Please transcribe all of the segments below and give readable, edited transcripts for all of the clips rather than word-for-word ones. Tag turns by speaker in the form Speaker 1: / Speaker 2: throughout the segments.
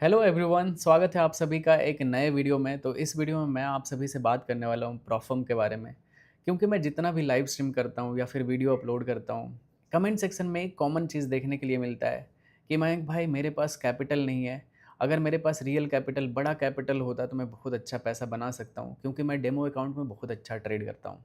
Speaker 1: Hello everyone, स्वागत है आप सभी का एक नए वीडियो में। तो इस वीडियो में मैं आप सभी से बात करने वाला हूँ प्रॉफर्म के बारे में। क्योंकि मैं जितना भी लाइव स्ट्रीम करता हूँ या फिर वीडियो अपलोड करता हूँ, कमेंट सेक्शन में एक कॉमन चीज़ देखने के लिए मिलता है कि मयंक भाई, मेरे पास कैपिटल नहीं है। अगर मेरे पास रियल कैपिटल, बड़ा कैपिटल होता तो मैं बहुत अच्छा पैसा बना सकता हूँ, क्योंकि मैं डेमो अकाउंट में बहुत अच्छा ट्रेड करता हूँ।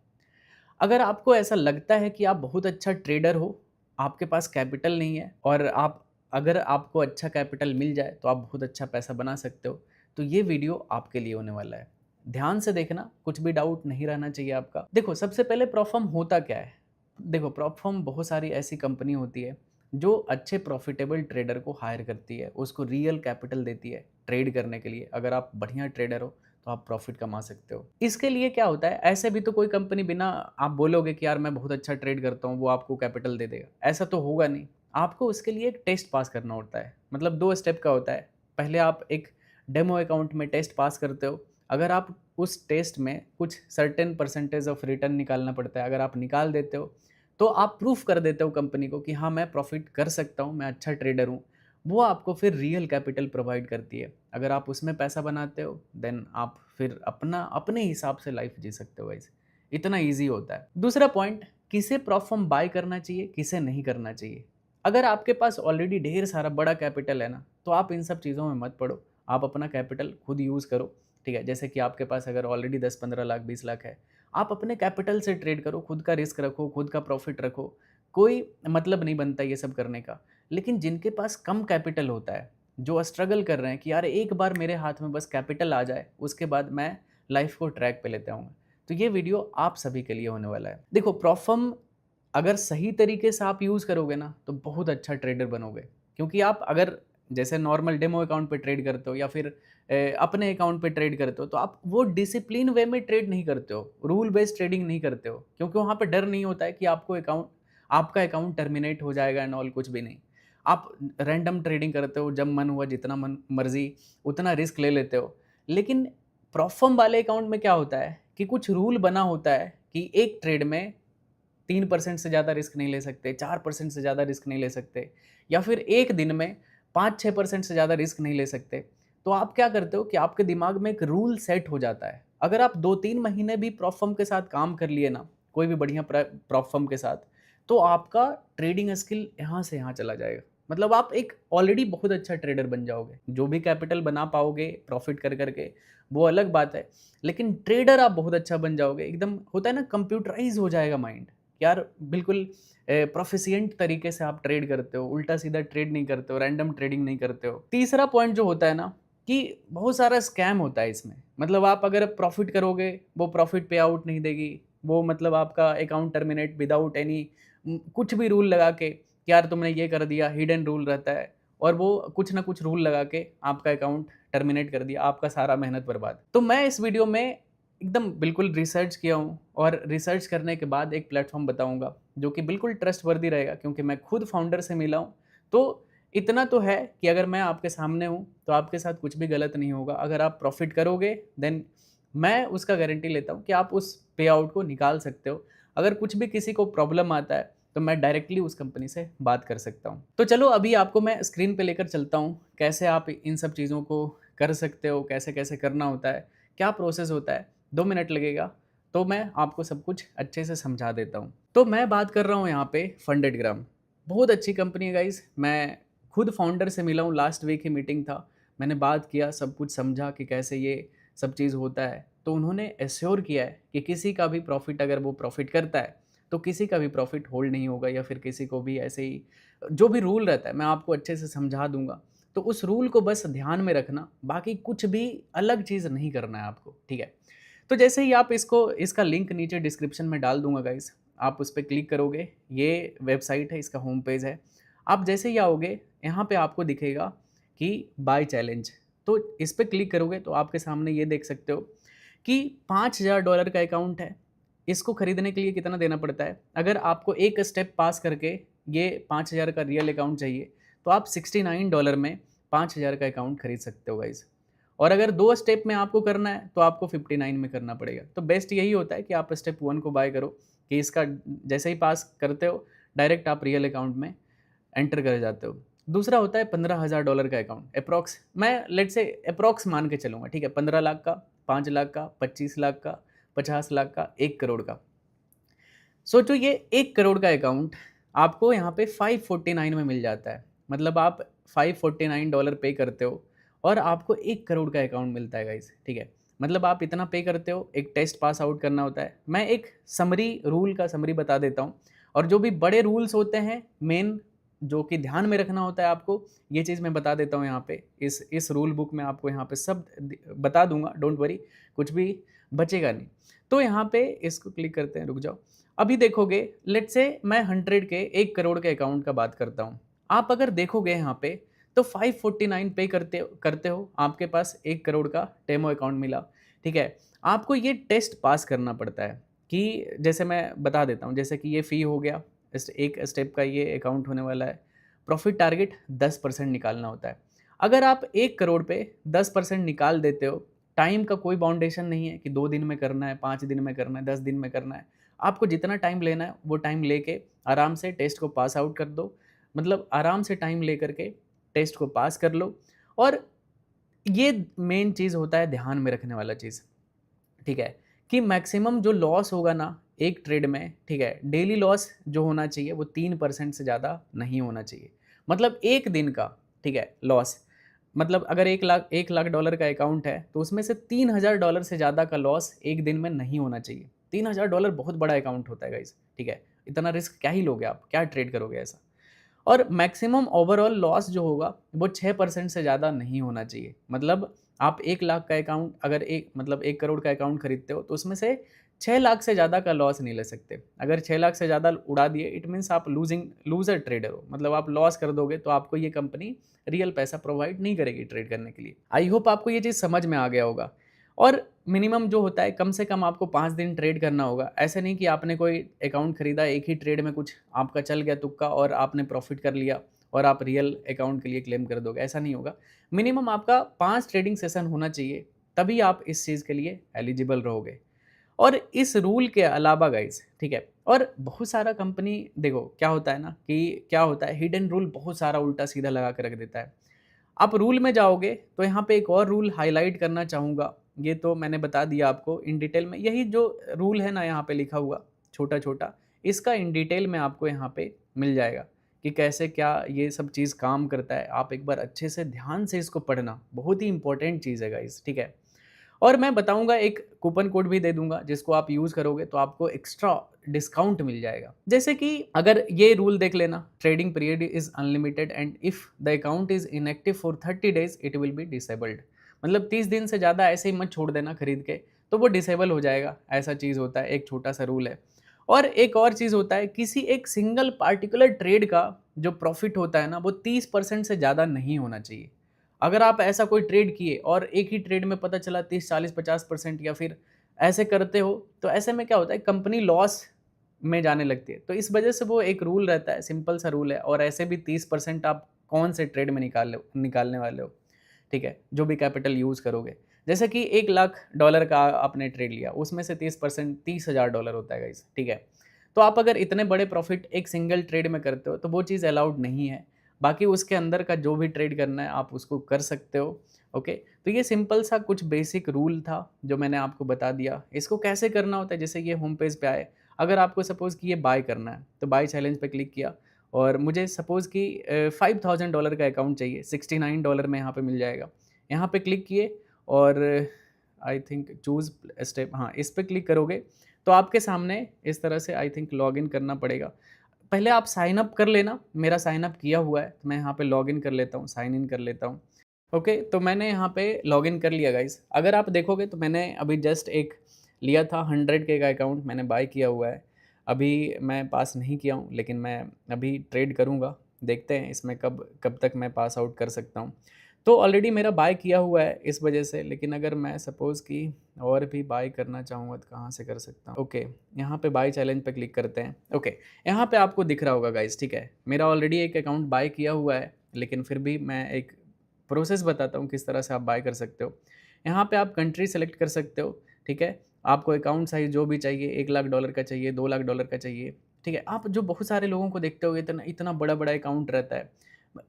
Speaker 1: अगर आपको ऐसा लगता है कि आप बहुत अच्छा ट्रेडर हो, आपके पास कैपिटल नहीं है और आप अगर आपको अच्छा कैपिटल मिल जाए तो आप बहुत अच्छा पैसा बना सकते हो, तो ये वीडियो आपके लिए होने वाला है। ध्यान से देखना, कुछ भी डाउट नहीं रहना चाहिए आपका। देखो, सबसे पहले प्रॉफर्म होता क्या है? देखो, प्रॉफर्म बहुत सारी ऐसी कंपनी होती है जो अच्छे प्रॉफिटेबल ट्रेडर को हायर करती है, उसको रियल कैपिटल देती है ट्रेड करने के लिए। अगर आप बढ़िया ट्रेडर हो तो आप प्रॉफिट कमा सकते हो। इसके लिए क्या होता है, ऐसे भी तो कोई कंपनी बिना आप बोलोगे कि यार मैं बहुत अच्छा ट्रेड करता हूँ, वो आपको कैपिटल दे देगा, ऐसा तो होगा नहीं। आपको उसके लिए एक टेस्ट पास करना होता है, मतलब 2 स्टेप का होता है। पहले आप एक डेमो अकाउंट में टेस्ट पास करते हो। अगर आप उस टेस्ट में कुछ सर्टेन परसेंटेज ऑफ रिटर्न निकालना पड़ता है, अगर आप निकाल देते हो तो आप प्रूफ कर देते हो कंपनी को कि हाँ, मैं प्रॉफिट कर सकता हूँ, मैं अच्छा ट्रेडर हूँ। वो आपको फिर रियल कैपिटल प्रोवाइड करती है। अगर आप उसमें पैसा बनाते हो, देन आप फिर अपना अपने हिसाब से लाइफ जी सकते हो गाइस। इतना ईज़ी होता है। दूसरा पॉइंट, किसे प्रॉफर्म बाय करना चाहिए, किसे नहीं करना चाहिए। अगर आपके पास ऑलरेडी ढेर सारा बड़ा कैपिटल है ना, तो आप इन सब चीज़ों में मत पड़ो। आप अपना कैपिटल खुद यूज़ करो, ठीक है? जैसे कि आपके पास अगर ऑलरेडी 10-15 लाख, 20 लाख है, आप अपने कैपिटल से ट्रेड करो, खुद का रिस्क रखो, खुद का प्रॉफिट रखो। कोई मतलब नहीं बनता ये सब करने का। लेकिन जिनके पास कम कैपिटल होता है, जो स्ट्रगल कर रहे हैं कि यार एक बार मेरे हाथ में बस कैपिटल आ जाए, उसके बाद मैं लाइफ को ट्रैक पे लेते आऊँगा, तो ये वीडियो आप सभी के लिए होने वाला है। देखो, प्रॉफर्म अगर सही तरीके से आप यूज़ करोगे ना, तो बहुत अच्छा ट्रेडर बनोगे। क्योंकि आप अगर जैसे नॉर्मल डेमो अकाउंट पे ट्रेड करते हो या फिर अपने अकाउंट पे ट्रेड करते हो, तो आप वो डिसिप्लिन वे में ट्रेड नहीं करते हो, रूल बेस्ड ट्रेडिंग नहीं करते हो, क्योंकि वहाँ पे डर नहीं होता है कि आपका अकाउंट टर्मिनेट हो जाएगा एंड ऑल, कुछ भी नहीं। आप रैंडम ट्रेडिंग करते हो, जब मन हुआ जितना मन मर्ज़ी उतना रिस्क ले लेते हो। लेकिन प्रॉफर्म वाले अकाउंट में क्या होता है कि कुछ रूल बना होता है कि एक ट्रेड में 3% से ज़्यादा रिस्क नहीं ले सकते, 4% से ज़्यादा रिस्क नहीं ले सकते, या फिर एक दिन में 5-6% से ज़्यादा रिस्क नहीं ले सकते। तो आप क्या करते हो कि आपके दिमाग में एक रूल सेट हो जाता है। अगर आप 2-3 महीने भी प्रॉफर्म के साथ काम कर लिए ना, कोई भी बढ़िया प्रॉफर्म के साथ, तो आपका ट्रेडिंग स्किल यहाँ से यहाँ चला जाएगा। मतलब आप एक ऑलरेडी बहुत अच्छा ट्रेडर बन जाओगे। जो भी कैपिटल बना पाओगे प्रॉफिट कर करके, वो अलग बात है। लेकिन ट्रेडर आप बहुत अच्छा बन जाओगे। एकदम होता है ना, कंप्यूटराइज़ हो जाएगा माइंड। यार बिल्कुल प्रोफिशिएंट तरीके से आप ट्रेड करते हो, उल्टा-सीधा ट्रेड नहीं करते हो, रैंडम ट्रेडिंग नहीं करते हो। तीसरा पॉइंट जो होता है ना, कि बहुत सारा स्कैम होता है इसमें। मतलब आप अगर प्रॉफिट करोगे, वो प्रॉफिट पे आउट नहीं देगी। वो मतलब आपका अकाउंट टर्मिनेट विदाउट एनी कुछ भी रूल लगा के कि यार तुमने ये कर दिया, हिडन रूल रहता है और वो कुछ ना कुछ रूल लगा के आपका अकाउंट टर्मिनेट कर दिया, आपका सारा मेहनत बर्बाद। तो मैं इस वीडियो में एकदम बिल्कुल रिसर्च किया हूँ और रिसर्च करने के बाद एक प्लेटफ़ॉर्म बताऊँगा, जो कि बिल्कुल ट्रस्टवर्दी रहेगा, क्योंकि मैं खुद फाउंडर से मिला हूँ। तो इतना तो है कि अगर मैं आपके सामने हूँ, तो आपके साथ कुछ भी गलत नहीं होगा। अगर आप प्रॉफ़िट करोगे, देन मैं उसका गारंटी लेता हूँ कि आप उस पे आउट को निकाल सकते हो। अगर कुछ भी किसी को प्रॉब्लम आता है, तो मैं डायरेक्टली उस कंपनी से बात कर सकता हूँ। तो चलो अभी आपको मैं स्क्रीन पे लेकर चलता हूँ, कैसे आप इन सब चीज़ों को कर सकते हो, कैसे-कैसे करना होता है, क्या प्रोसेस होता है। 2 मिनट लगेगा, तो मैं आपको सब कुछ अच्छे से समझा देता हूँ। तो मैं बात कर रहा हूँ यहाँ पे फंडेडग्राम। बहुत अच्छी कंपनी है गाइज़। मैं खुद फाउंडर से मिला हूँ, लास्ट वीक ही मीटिंग था। मैंने बात किया, सब कुछ समझा कि कैसे ये सब चीज़ होता है। तो उन्होंने एश्योर किया है कि किसी का भी प्रॉफ़िट, अगर वो प्रॉफ़िट करता है, तो किसी का भी प्रॉफ़िट होल्ड नहीं होगा, या फिर किसी को भी ऐसे ही जो भी रूल रहता है, मैं आपको अच्छे से समझा दूँगा। तो उस रूल को बस ध्यान में रखना, बाकी कुछ भी अलग चीज़ नहीं करना है आपको, ठीक है? तो जैसे ही आप इसका लिंक नीचे डिस्क्रिप्शन में डाल दूँगा गाइज़, आप उस पे क्लिक करोगे, ये वेबसाइट है, इसका होम पेज है। आप जैसे ही आओगे, यहाँ पे आपको दिखेगा कि बाय चैलेंज, तो इस पे क्लिक करोगे तो आपके सामने ये देख सकते हो कि $5000 का अकाउंट है। इसको खरीदने के लिए कितना देना पड़ता है? अगर आपको एक स्टेप पास करके ये 5000 का रियल अकाउंट चाहिए, तो आप $69 में 5000 का अकाउंट खरीद सकते हो गाइज़। और अगर 2 स्टेप में आपको करना है, तो आपको 59 में करना पड़ेगा। तो बेस्ट यही होता है कि आप स्टेप 1 को बाय करो, कि इसका जैसे ही पास करते हो, डायरेक्ट आप रियल अकाउंट में एंटर कर जाते हो। दूसरा होता है $15,000 का अकाउंट अप्रॉक्स, मैं लेट्स से अप्रॉक्स मान के चलूँगा, ठीक है? 15 लाख का, 5 लाख का, 25 लाख का, 50 लाख का, 1 करोड़ का। सोचो ये 1 करोड़ का अकाउंट आपको यहाँ पे 549 में मिल जाता है। मतलब आप $549 पे करते हो और आपको 1 करोड़ का अकाउंट मिलता है गाइस, ठीक है? मतलब आप इतना पे करते हो, एक टेस्ट पास आउट करना होता है। मैं एक समरी रूल का समरी बता देता हूँ और जो भी बड़े रूल्स होते हैं मेन जो कि ध्यान में रखना होता है आपको, ये चीज़ मैं बता देता हूँ यहाँ पे। इस रूल बुक में आपको यहाँ पे सब बता दूंगा, डोंट वरी, कुछ भी बचेगा नहीं। तो यहाँ पे इसको क्लिक करते हैं, रुक जाओ। अभी देखोगे लेट्स से मैं 100 के 1 करोड़ के अकाउंट का बात करता हूँ। आप अगर देखोगे यहाँ पे तो 549 पे करते हो, आपके पास 1 करोड़ का डेमो अकाउंट मिला, ठीक है? आपको ये टेस्ट पास करना पड़ता है कि जैसे मैं बता देता हूँ, जैसे कि ये फ़ी हो गया, इस एक स्टेप का ये अकाउंट होने वाला है। प्रॉफिट टारगेट 10% निकालना होता है। अगर आप 1 करोड़ पे 10% निकाल देते हो, टाइम का कोई बाउंडेशन नहीं है कि 2 दिन में करना है, 5 दिन में करना है, 10 दिन में करना है। आपको जितना टाइम लेना है वो टाइम लेके आराम से टेस्ट को पास आउट कर दो। मतलब आराम से टाइम लेकर के टेस्ट को पास कर लो। और ये मेन चीज़ होता है ध्यान में रखने वाला चीज़, ठीक है? कि मैक्सिमम जो लॉस होगा ना एक ट्रेड में, ठीक है? डेली लॉस जो होना चाहिए वो 3% से ज़्यादा नहीं होना चाहिए। मतलब एक दिन का, ठीक है, लॉस, मतलब अगर 1 लाख डॉलर का अकाउंट है तो उसमें से $3,000 से ज़्यादा का लॉस एक दिन में नहीं होना चाहिए। $3,000 बहुत बड़ा अकाउंट होता है गाइस, ठीक है? इतना रिस्क क्या ही लोगे आप, क्या ट्रेड करोगे ऐसा? और मैक्सिमम ओवरऑल लॉस जो होगा वो 6% से ज़्यादा नहीं होना चाहिए। मतलब आप 1 लाख का अकाउंट अगर एक मतलब 1 करोड़ का अकाउंट खरीदते हो तो उसमें से 6 लाख से ज़्यादा का लॉस नहीं ले सकते। अगर 6 लाख से ज़्यादा उड़ा दिए इट मीन्स आप लूज़र ट्रेडर हो। मतलब आप लॉस कर दोगे तो आपको ये कंपनी रियल पैसा प्रोवाइड नहीं करेगी ट्रेड करने के लिए। आई होप आपको ये चीज़ समझ में आ गया होगा। और मिनिमम जो होता है कम से कम आपको 5 दिन ट्रेड करना होगा। ऐसे नहीं कि आपने कोई अकाउंट खरीदा, एक ही ट्रेड में कुछ आपका चल गया तुक्का और आपने प्रॉफ़िट कर लिया और आप रियल अकाउंट के लिए क्लेम कर दोगे, ऐसा नहीं होगा। मिनिमम आपका 5 ट्रेडिंग सेशन होना चाहिए, तभी आप इस चीज़ के लिए एलिजिबल रहोगे। और इस रूल के अलावा गाइस, ठीक है? और बहुत सारा कंपनी देखो क्या होता है ना कि क्या होता है हिडन रूल बहुत सारा उल्टा-सीधा लगा के रख देता है। आप रूल में जाओगे तो यहाँ पे एक और रूल हाइलाइट करना चाहूँगा। ये तो मैंने बता दिया आपको इन डिटेल में। यही जो रूल है ना यहाँ पे लिखा हुआ छोटा-छोटा, इसका इन डिटेल में आपको यहाँ पे मिल जाएगा कि कैसे क्या ये सब चीज़ काम करता है। आप एक बार अच्छे से ध्यान से इसको पढ़ना, बहुत ही इम्पोर्टेंट चीज़ है गाइस, ठीक है? और मैं बताऊँगा एक कूपन कोड भी दे दूँगा जिसको आप यूज़ करोगे तो आपको एक्स्ट्रा डिस्काउंट मिल जाएगा। जैसे कि अगर ये रूल देख लेना, trading period is unlimited and if the account is inactive for 30 days it will be disabled. मतलब 30 दिन से ज़्यादा ऐसे ही मत छोड़ देना खरीद के, तो वो डिसेबल हो जाएगा, ऐसा चीज़ होता है, एक छोटा-सा रूल है। और एक और चीज़ होता है, किसी एक सिंगल पार्टिकुलर ट्रेड का जो प्रॉफ़िट होता है ना, वो 30% से ज़्यादा नहीं होना चाहिए। अगर आप ऐसा कोई ट्रेड किए और एक ही ट्रेड में पता चला 30, 40, 50% या फिर ऐसे करते हो, तो ऐसे में क्या होता है कंपनी लॉस में जाने लगती है। तो इस वजह से वो एक रूल रहता है, सिंपल सा रूल है और ऐसे भी 30% आप कौन से ट्रेड में निकालने वाले हो, ठीक है? जो भी कैपिटल यूज़ करोगे। जैसे कि 1 लाख डॉलर का आपने ट्रेड लिया, उसमें से 30% $30,000 होता है गाइस, ठीक है? तो आप अगर इतने बड़े प्रॉफिट एक सिंगल ट्रेड में करते हो, तो वो चीज़ अलाउड नहीं है। बाकी उसके अंदर का जो भी ट्रेड करना है आप उसको कर सकते हो, ओके? तो ये सिंपल सा कुछ बेसिक रूल था जो मैंने आपको बता दिया। इसको कैसे करना होता है, जैसे ये होम पेज पे आए, अगर आपको सपोज़ कि ये बाय करना है, तो बाय चैलेंज पे क्लिक किया और मुझे सपोज़ कि $5,000 का अकाउंट चाहिए, $69 में यहाँ पे मिल जाएगा। यहाँ पे क्लिक किए और आई थिंक चूज़ स्टेप, हाँ, इस पे क्लिक करोगे तो आपके सामने इस तरह से आई थिंक लॉगिन करना पड़ेगा। पहले आप साइन अप कर लेना, मेरा साइन अप किया हुआ है, तो मैं यहाँ पे लॉगिन कर लेता हूँ, साइन इन कर लेता हूँ। ओके, तो मैंने यहाँ पे लॉगिन कर लिया गाइस। अगर आप देखोगे तो मैंने अभी जस्ट एक लिया था 100K का अकाउंट मैंने बाय किया हुआ है। अभी मैं पास नहीं किया हूँ, लेकिन मैं अभी ट्रेड करूँगा। देखते हैं इसमें कब कब तक मैं पास आउट कर सकता हूँ। तो ऑलरेडी मेरा बाय किया हुआ है इस वजह से, लेकिन अगर मैं सपोज़ कि और भी बाय करना चाहूँगा तो कहाँ से कर सकता हूँ? ओके, यहाँ पे बाय चैलेंज पे क्लिक करते हैं। ओके, यहाँ पे आपको दिख रहा होगा गाइस, ठीक है? मेरा ऑलरेडी एक अकाउंट बाय किया हुआ है, लेकिन फिर भी मैं एक प्रोसेस बताता हूँ किस तरह से आप बाय कर सकते हो। यहाँ पे आप कंट्री सेलेक्ट कर सकते हो, ठीक है? आपको अकाउंट साइज़ जो भी चाहिए, $1,00,000 का चाहिए, $2,00,000 का चाहिए, ठीक है? आप जो बहुत सारे लोगों को देखते होगे इतना इतना बड़ा-बड़ा अकाउंट रहता है।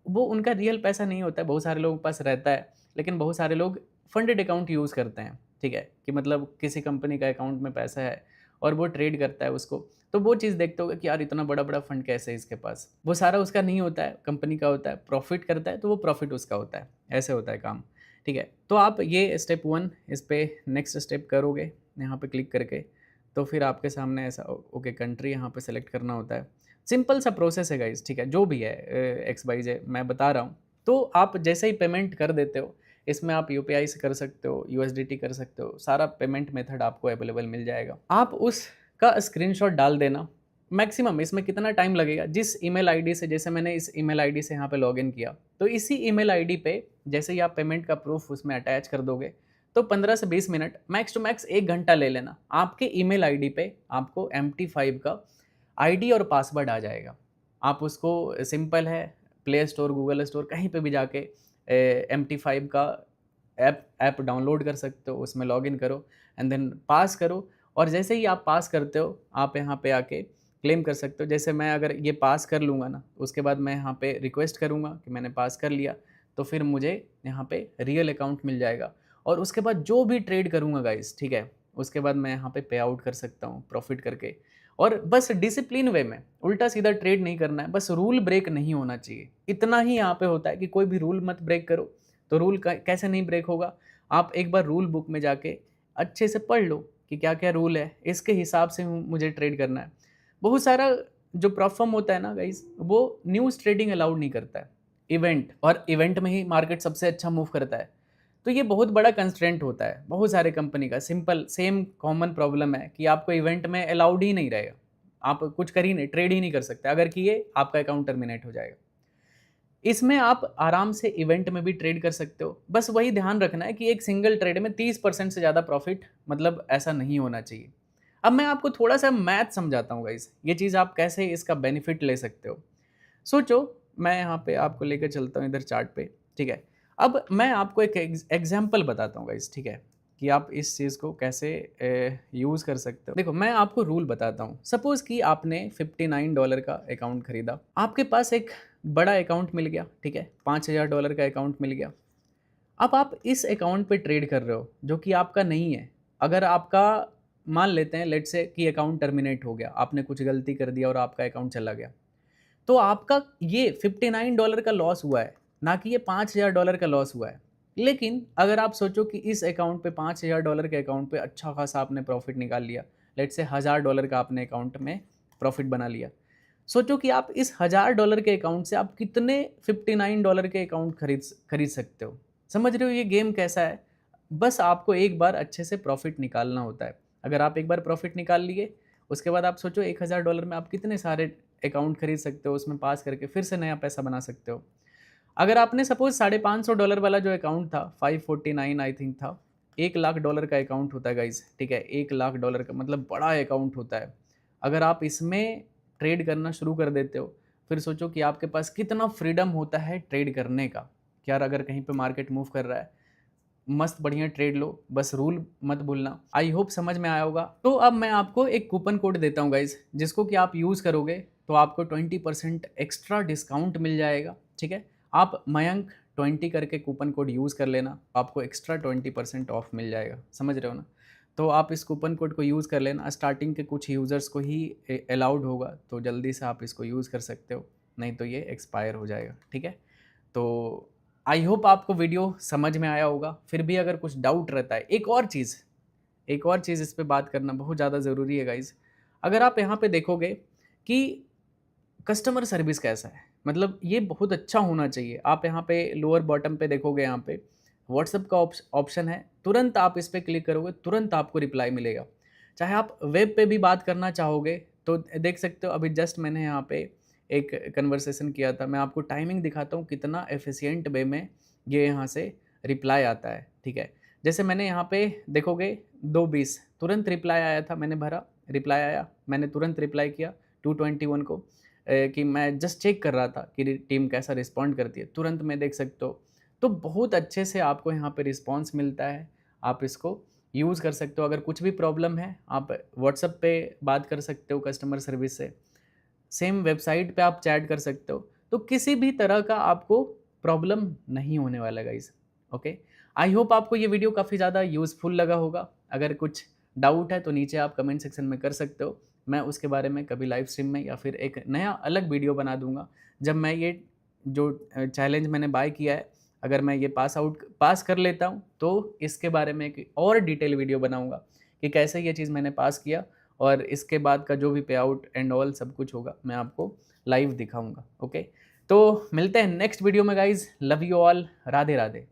Speaker 1: वो उनका रियल पैसा नहीं होता है, बहुत सारे लोगों के पास रहता है, लेकिन बहुत सारे लोग फंडेड अकाउंट यूज़ करते हैं, ठीक है? कि मतलब किसी कंपनी का अकाउंट में पैसा है और वो ट्रेड करता है उसको, तो वो चीज़ देखते होगे कि यार इतना बड़ा-बड़ा फंड कैसे है इसके पास? वो सारा उसका नहीं होता है, कंपनी का होता है, प्रॉफ़िट करता है तो वो प्रॉफ़िट उसका होता है, ऐसे होता है काम, ठीक है? तो आप ये स्टेप 1 इस पे नेक्स्ट स्टेप करोगे, यहाँ पे क्लिक करके, तो फिर आपके सामने ऐसा ओके कंट्री यहाँ पे सेलेक्ट करना होता है। सिंपल सा प्रोसेस है गाइस, ठीक है? जो भी है एक्स वाई जेड मैं बता रहा हूँ। तो आप जैसे ही पेमेंट कर देते हो, इसमें आप यूपीआई से कर सकते हो, यूएसडीटी कर सकते हो, सारा पेमेंट मेथड आपको अवेलेबल मिल जाएगा। आप उसका स्क्रीनशॉट डाल देना। मैक्सिमम इसमें कितना टाइम लगेगा, जिस ईमेल आईडी से, जैसे मैंने इस ईमेल आईडी से यहाँ पे लॉगिन किया, तो इसी ईमेल आईडी पे जैसे ही आप पेमेंट का प्रूफ उसमें अटैच कर दोगे, तो 15 से 20 मिनट, मैक्स टू मैक्स 1 घंटा ले लेना। आपके ईमेल आईडी पे आपको MT5 का आईडी और पासवर्ड आ जाएगा। आप उसको सिंपल है, प्ले स्टोर, गूगल स्टोर कहीं पे भी जाके MT5 का ऐप डाउनलोड कर सकते हो, उसमें लॉगिन करो एंड देन पास करो, और जैसे ही आप पास करते हो, आप यहाँ पे आके क्लेम कर सकते हो। जैसे मैं अगर ये पास कर लूँगा ना, उसके बाद मैं यहाँ पे रिक्वेस्ट करूँगा कि मैंने पास कर लिया, तो फिर मुझे यहाँ पे रियल अकाउंट मिल जाएगा, और उसके बाद जो भी ट्रेड करूँगा गाइस, ठीक है? उसके बाद मैं यहाँ पे पे आउट कर सकता हूँ प्रॉफ़िट करके। और बस डिसिप्लिन वे में, उल्टा-सीधा ट्रेड नहीं करना है, बस रूल ब्रेक नहीं होना चाहिए। इतना ही यहाँ पे होता है कि कोई भी रूल मत ब्रेक करो। तो रूल क कैसे नहीं ब्रेक होगा? आप एक बार रूल बुक में जाके अच्छे से पढ़ लो कि क्या-क्या रूल है, इसके हिसाब से मुझे ट्रेड करना है। बहुत सारा जो प्लेटफ़ॉर्म होता है ना गाइज़, वो न्यूज़ ट्रेडिंग अलाउड नहीं करता है। इवेंट, और इवेंट में ही मार्केट सबसे अच्छा मूव करता है। तो ये बहुत बड़ा कंस्ट्रेंट होता है, बहुत सारे कंपनी का सिंपल सेम कॉमन प्रॉब्लम है कि आपको इवेंट में अलाउड ही नहीं रहेगा। आप कुछ कर ही नहीं, ट्रेड ही नहीं कर सकते, अगर किए आपका अकाउंट टर्मिनेट हो जाएगा। इसमें आप आराम से इवेंट में भी ट्रेड कर सकते हो। बस वही ध्यान रखना है कि एक सिंगल ट्रेड में 30% से ज़्यादा प्रॉफिट, मतलब ऐसा नहीं होना चाहिए। अब मैं आपको थोड़ा-सा मैथ समझाता हूँ गाइस, ये चीज़ आप कैसे इसका बेनिफिट ले सकते हो। सोचो, मैं यहाँ पे आपको लेकर चलता हूँ इधर चार्ट पे, ठीक है? अब मैं आपको एक एग्ज़ाम्पल बताता हूँ गाइस, ठीक है? कि आप इस चीज़ को कैसे यूज़ कर सकते हो। देखो, मैं आपको रूल बताता हूँ। सपोज़ कि आपने $59 का अकाउंट खरीदा। आपके पास एक बड़ा अकाउंट मिल गया, ठीक है? $5000 का अकाउंट मिल गया। अब आप इस अकाउंट पे ट्रेड कर रहे हो, जो कि आपका नहीं है। अगर आपका, मान लेते हैं लेट्स से कि अकाउंट टर्मिनेट हो गया, आपने कुछ गलती कर दिया और आपका अकाउंट चला गया। तो आपका ये $59 का लॉस हुआ है, ना कि ये $5000 का लॉस हुआ है। लेकिन अगर आप सोचो कि इस अकाउंट पे, $5000 के अकाउंट पे अच्छा खासा आपने प्रॉफ़िट निकाल लिया, लेट्स से $1000 का आपने अकाउंट में प्रॉफ़िट बना लिया। सोचो कि आप इस $1000 के अकाउंट से आप कितने $59 के अकाउंट खरीद सकते हो। समझ रहे हो ये गेम कैसा है? बस आपको एक बार अच्छे से प्रॉफ़िट निकालना होता है। अगर आप एक बार प्रॉफ़िट निकाल लिए, उसके बाद आप सोचो $1000 में आप कितने सारे अकाउंट खरीद सकते हो, उसमें पास करके फिर से नया पैसा बना सकते हो। अगर आपने सपोज़ $550 वाला जो अकाउंट था, 549 आई थिंक था, $1,00,000 का अकाउंट होता है गाइज़, ठीक है? $1,00,000 का मतलब बड़ा अकाउंट होता है। अगर आप इसमें ट्रेड करना शुरू कर देते हो, फिर सोचो कि आपके पास कितना फ्रीडम होता है ट्रेड करने का। कि यार अगर कहीं पे मार्केट मूव कर रहा है, मस्त बढ़िया ट्रेड लो, बस रूल मत भूलना। आई होप समझ में आया होगा। तो अब मैं आपको एक कूपन कोड देता हूँ गाइज़, जिसको कि आप यूज़ करोगे तो आपको 20% एक्स्ट्रा डिस्काउंट मिल जाएगा, ठीक है? आप मयंक 20 करके कूपन कोड यूज़ कर लेना, आपको एक्स्ट्रा 20% ऑफ मिल जाएगा, समझ रहे हो ना? तो आप इस कूपन कोड को यूज़ कर लेना, स्टार्टिंग के कुछ यूज़र्स को ही अलाउड होगा, तो जल्दी से आप इसको यूज़ कर सकते हो, नहीं तो ये एक्सपायर हो जाएगा, ठीक है? तो आई होप आपको वीडियो समझ में आया होगा। फिर भी अगर कुछ डाउट रहता है, एक और चीज़ इस पे बात करना बहुत ज़्यादा ज़रूरी है गाइज़। अगर आप यहाँ पे देखोगे कि कस्टमर सर्विस कैसा है, मतलब ये बहुत अच्छा होना चाहिए। आप यहाँ पे लोअर बॉटम पे देखोगे, यहाँ पे व्हाट्सएप का ऑप्शन है, तुरंत आप इस पे क्लिक करोगे, तुरंत आपको रिप्लाई मिलेगा। चाहे आप वेब पे भी बात करना चाहोगे तो देख सकते हो, अभी जस्ट मैंने यहाँ पे एक कन्वर्सेशन किया था। मैं आपको टाइमिंग दिखाता हूँ कितना एफिशिएंट वे में ये यहाँ से रिप्लाई आता है, ठीक है? जैसे मैंने यहाँ पे देखोगे 2:20 तुरंत रिप्लाई आया था, मैंने भरा, रिप्लाई आया, मैंने तुरंत रिप्लाई किया 2:21 को, कि मैं जस्ट चेक कर रहा था कि टीम कैसा रिस्पॉन्ड करती है, तुरंत मैं देख सकते हो। तो बहुत अच्छे से आपको यहाँ पे रिस्पॉन्स मिलता है, आप इसको यूज़ कर सकते हो। अगर कुछ भी प्रॉब्लम है, आप व्हाट्सएप पे बात कर सकते हो कस्टमर सर्विस से। सेम वेबसाइट पे आप चैट कर सकते हो। तो किसी भी तरह का आपको प्रॉब्लम नहीं होने वाला गाइस। ओके, आई होप आपको ये वीडियो काफ़ी ज़्यादा यूज़फुल लगा होगा। अगर कुछ डाउट है तो नीचे आप कमेंट सेक्शन में कर सकते हो। मैं उसके बारे में कभी लाइव स्ट्रीम में या फिर एक नया अलग वीडियो बना दूंगा, जब मैं ये जो चैलेंज मैंने बाय किया है, अगर मैं ये पास कर लेता हूँ तो इसके बारे में एक और डिटेल वीडियो बनाऊंगा कि कैसे ये चीज़ मैंने पास किया, और इसके बाद का जो भी पे आउट एंड ऑल सब कुछ होगा मैं आपको लाइव दिखाऊंगा। ओके, तो मिलते हैं नेक्स्ट वीडियो में guys. Love you all, Radhe Radhe.